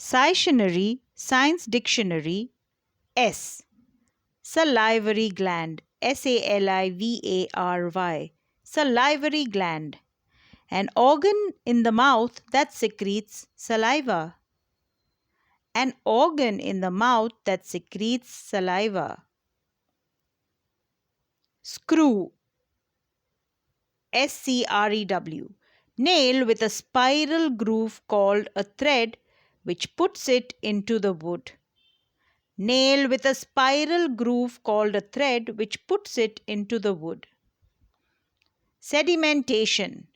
Scictionary, Science Dictionary, S. Salivary gland, Salivary, salivary gland. An organ in the mouth that secretes saliva. An organ in the mouth that secretes saliva. Screw, Screw. Nail with a spiral groove called a thread which puts it into the wood. Nail with a spiral groove called a thread which puts it into the wood. Sedimentation.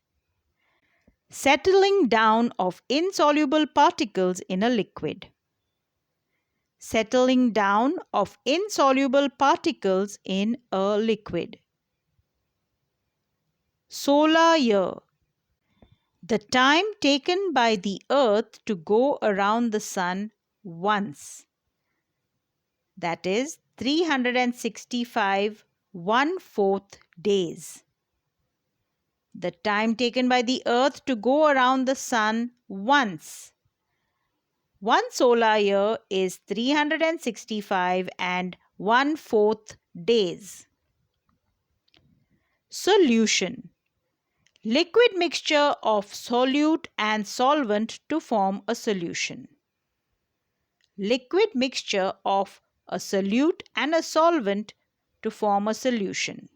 Settling down of insoluble particles in a liquid. Settling down of insoluble particles in a liquid. Solar year. The time taken by the Earth to go around the Sun once. That is 365 1/4 days. The time taken by the Earth to go around the Sun once. One solar year is 365 1/4 days. Solution. Liquid mixture of solute and solvent to form a solution. Liquid mixture of a solute and a solvent to form a solution.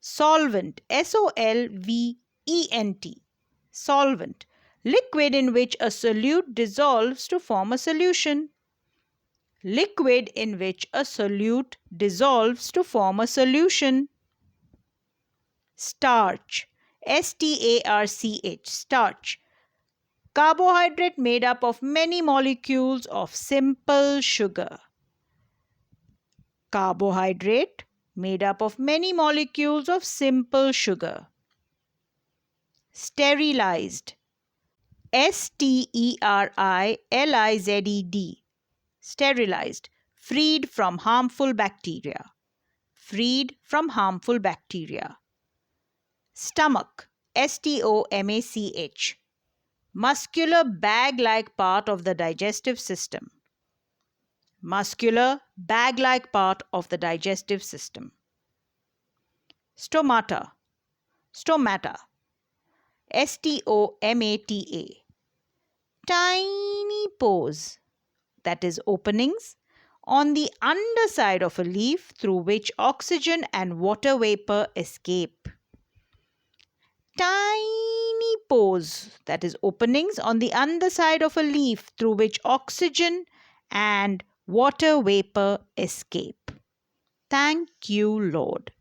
Solvent, Solvent. Solvent, liquid in which a solute dissolves to form a solution. Liquid in which a solute dissolves to form a solution. Starch, Starch, starch. Carbohydrate made up of many molecules of simple sugar. Carbohydrate made up of many molecules of simple sugar. Sterilized, Sterilized. Sterilized, freed from harmful bacteria. Freed from harmful bacteria. Stomach, Stomach. Muscular bag-like part of the digestive system. Muscular bag-like part of the digestive system. Stomata, Stomata. Stomata. Tiny pores, that is openings, on the underside of a leaf through which oxygen and water vapor escape. Tiny pores, that is openings on the underside of a leaf through which oxygen and water vapor escape. Thank you, Lord.